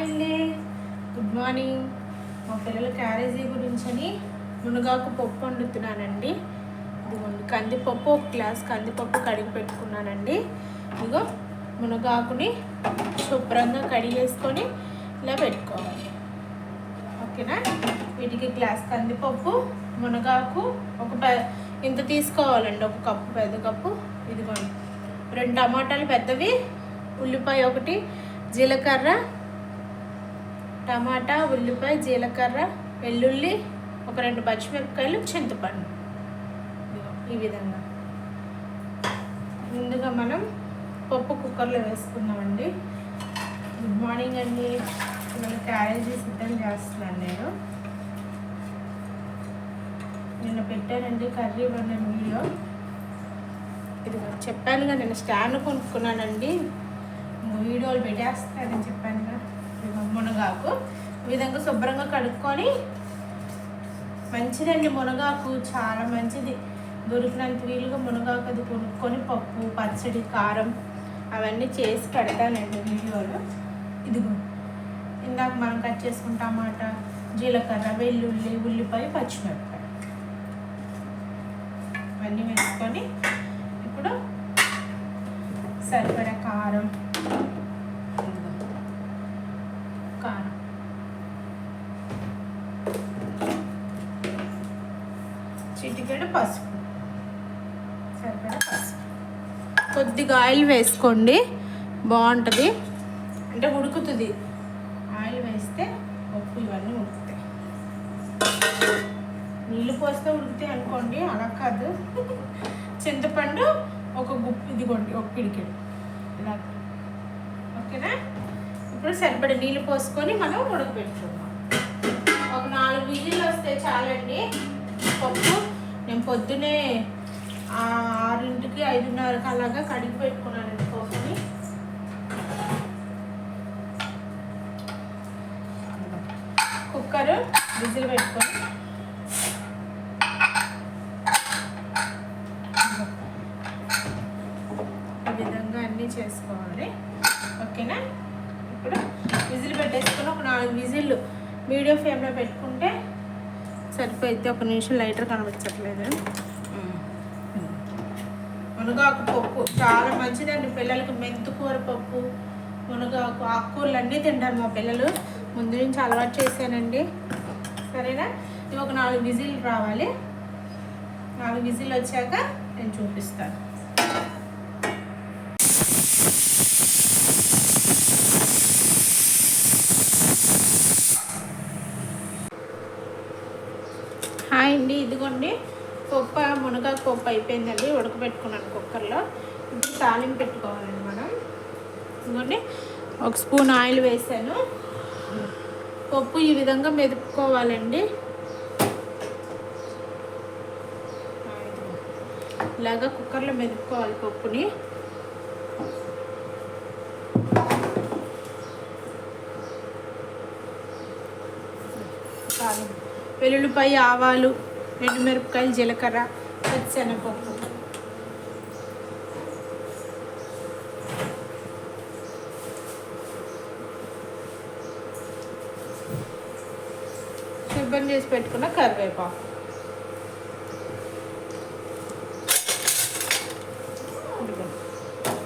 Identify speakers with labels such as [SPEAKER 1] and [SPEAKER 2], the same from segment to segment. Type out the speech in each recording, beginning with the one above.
[SPEAKER 1] అండి, good morning. మా పిల్లల క్యారేజీ గురించని మునగాకు పప్పు వండుతున్నానండి. ఇదిగోండి కందిపప్పు, ఒక గ్లాస్ కందిపప్పు కడిగి పెట్టుకున్నానండి. ఇదిగో మునగాకుని శుభ్రంగా కడిగేసుకొని ఇలా పెట్టుకోవాలి. ఓకేనా? వీటికి గ్లాస్ కందిపప్పు, మునగాకు ఇంత తీసుకోవాలండి, ఒక కప్పు, పెద్ద కప్పు. ఇదిగోండి 2 టమాటాలు పెద్దవి, ఉల్లిపాయ ఒకటి, జీలకర్ర, టమాటా, ఉల్లిపాయ, జీలకర్ర, వెల్లుల్లి, ఒక 2 పచ్చిమిరపకాయలు, చింతపండు. ఈ విధంగా ముందుగా మనం పప్పు కుక్కర్లో వేసుకున్నామండి. గుడ్ మార్నింగ్ అండి. మన క్యారేజీ సిద్ధం చేస్తున్నాను నేను. నిన్న పెట్టానండి కర్రీ వండిన వీడియో. ఇది చెప్పానుగా, నేను స్టాండ్ కొనుక్కున్నానండి, వీడియోలు పెట్టేస్తానని చెప్పానుగా. మునగాకు ఈ విధంగా శుభ్రంగా కడుక్కొని, మంచిదండి మునగాకు, చాలా మంచిది. దొరికినంత వీలుగా మునగాకు అది కొనుక్కొని పప్పు, పచ్చడి, కారం అవన్నీ చేసి పెడతానండి వీడియోలో. ఇదిగో ఇందాక మనం కట్ చేసుకున్న టమాటా, జీలకర్ర, వెల్లుల్లి, ఉల్లిపాయ, పచ్చిమిరపకాయ అవన్నీ వేసుకొని, ఇప్పుడు సరిపడా కారం, చిటికెడు పసుపు, సరిపడా పసుపు, కొద్దిగా ఆయిల్ వేసుకోండి, బాగుంటుంది, అంటే ఉడుకుతుంది. ఆయిల్ వేస్తే పప్పు ఇవన్నీ ఉడుకుతాయి. నీళ్ళు పోస్తే ఉడుకుతాయి అనుకోండి, అలా కాదు. చింతపండు ఒక గుప్పు, ఇదిగోండి ఒక పిడికెడు ఇలా. ఓకేనా? ఇప్పుడు సరిపడా నీళ్ళు పోసుకొని మనం ఉడకబెట్టుకుందాం. ఒక 4 విజిల్లు వస్తే చాలండి పప్పు. నేను పొద్దునే 6కి 5:30కి అలాగా కడిగి పెట్టుకున్నానండి పప్పుని. కుక్కర్ విజిల్ పెట్టుకొని ఈ విధంగా అన్నీ చేసుకోవాలి. ఓకేనా? ఇప్పుడు విజిల్ పెట్టేసుకొని ఒక 4 విజిల్లు మీడియం ఫ్లేమ్లో పెట్టుకుంటే సరిపోయితే. ఒక నిమిషం లైటర్ కనిపించట్లేదు. మునగాకు పప్పు చాలా మంచిదండి పిల్లలకి. మెంతుకూర పప్పు, మునగాకు, ఆకుకూరలు అన్నీ తింటారు మా పిల్లలు. ముందు నుంచి అలవాటు చేశానండి. సరేనా? ఇవి ఒక 4 విజిల్ రావాలి. 4 విజిల్ వచ్చాక నేను చూపిస్తాను. హాయ్ అండి, ఇదిగోండి పప్పు, మునగాకు పప్పు అయిపోయిందండి, ఉడకబెట్టుకున్నాను కుక్కర్లో. ఇప్పుడు తాలింపు పెట్టుకోవాలండి మనం. ఇదిగోండి 1 స్పూన్ ఆయిల్ వేసాను. పప్పు ఈ విధంగా మెదుపుకోవాలండి. ఇలాగా కుక్కర్లో మెదుపుకోవాలి పప్పుని. వెల్లుల్లిపాయ, ఆవాలు, ఎండుమిరపకాయలు, జీలకర్ర, పచ్చిశనగపప్పు, శుభ్రం చేసి పెట్టుకున్న కరివేపాకు,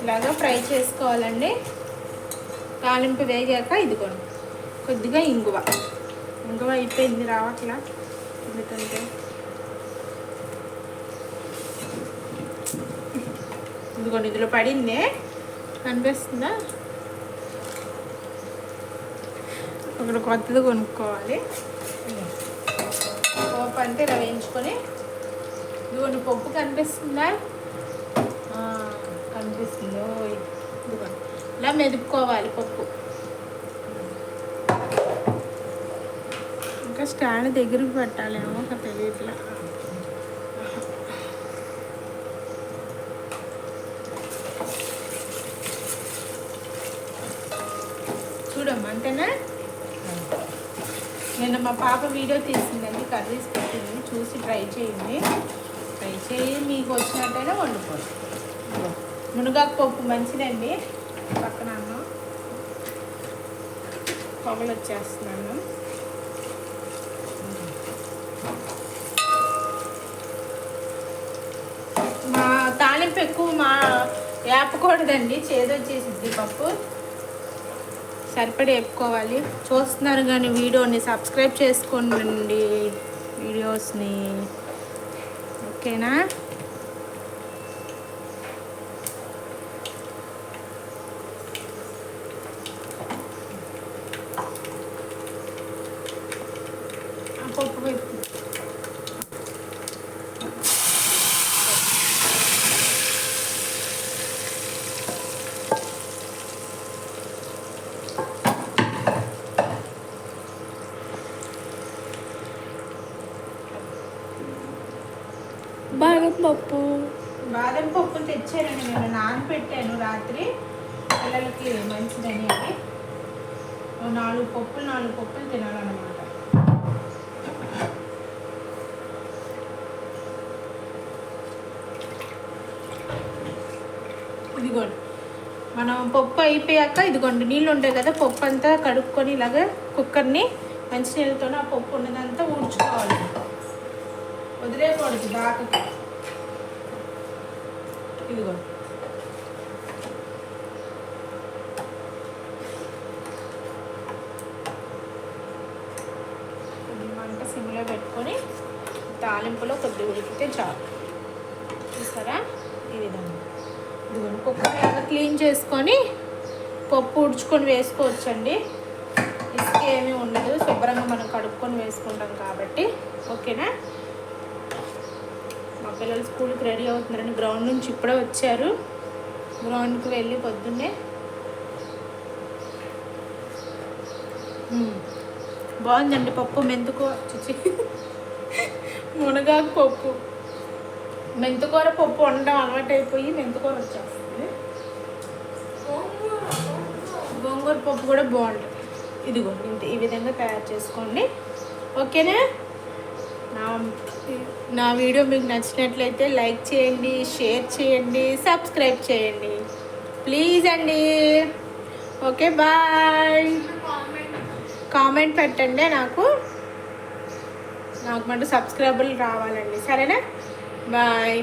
[SPEAKER 1] ఇలాగా ఫ్రై చేసుకోవాలండి. తాలింపు వేగాక ఇదిగోండి కొద్దిగా ఇంగువ అయిపోయింది, రావట్లా ఎందుకంటే. ఇదిగోండి ఇందులో పడిందే, కనిపిస్తుందా? ఒకటి కొత్తది కొనుక్కోవాలి. పప్పు అంతే ఇలా వేయించుకొని, ఇదిగోండి పప్పు కనిపిస్తుందా? కనిపిస్తుందో. ఇదిగోండి ఇలా మెదుపుకోవాలి పప్పు. ఇంకా స్టాండ్ దగ్గరికి పెట్టాలేమో, ఒక తెలియట్లా. చూడమ్మా, అంతేనా? నిన్న మా పాప వీడియో తీసిందండి, కర్రీస్ పెట్టింది, చూసి ట్రై చేయండి. మీకు వచ్చినట్టయినా వండుకోండి. మునగాకు పప్పు మంచిదండి. పక్కన అన్నం పొగలు వచ్చేస్తున్నాను. మా తాలింపు ఎక్కువ వేపకూడదండి, చేదొచ్చేసిద్ది పప్పు. సరిపడి వేపుకోవాలి. చూస్తున్నారు కానీ వీడియోని సబ్స్క్రైబ్ చేసుకోండి వీడియోస్ని, ఓకేనా? పప్పు వేపు బాదం పప్పు తెచ్చానండి, నేను నానబెట్టాను రాత్రి పిల్లలకి మంచిదని. అది 4 పప్పులు తినాలన్నమాట. ఇదిగోండి, మనం పప్పు అయిపోయాక ఇదిగోండి నీళ్ళు ఉంటాయి కదా, పప్పు అంతా కడుక్కొని ఇలాగ కుక్కర్ని మంచి నీళ్ళతో ఆ పప్పు ఉన్నదంతా ఊడ్చుకోవాలి, వదిలేయకూడదు దాకా. ఇదిగోండి, మంట సిమ్లో పెట్టుకొని తాలింపులో కొద్దిగా ఉడికితే చాలు. చూసారా ఈ విధంగా. ఇదిగోండి, కుక్కర్ లాగా క్లీన్ చేసుకొని పప్పు ఉడుచుకొని వేసుకోవచ్చండి. ఇసుక ఏమీ ఉండదు, శుభ్రంగా మనం కడుక్కొని వేసుకుంటాం కాబట్టి. ఓకేనా? మా పిల్లలు స్కూల్కి రెడీ అవుతున్నారని గ్రౌండ్ నుంచి ఇప్పుడే వచ్చారు. గ్రౌండ్కి వెళ్ళి పొద్దున్నే బాగుందండి పప్పు. మెంతుకూర మునగాకు పప్పు, మెంతుకూర పప్పు వండడం అలవాటు అయిపోయి మెంతుకూర వచ్చేస్తుంది. గోంగూర పప్పు కూడా బాగుంటుంది. ఇదిగో ఈ విధంగా తయారు చేసుకోండి, ఓకేనా? నా వీడియో మీకు నచ్చినట్లయితే లైక్ చేయండి, షేర్ చేయండి, సబ్స్క్రైబ్ చేయండి ప్లీజ్ అండి. Okay, bye. కామెంట్ పెట్టండి, నాకు మటు సబ్స్క్రైబర్లు రావాలండి, సరేనా? బాయ్.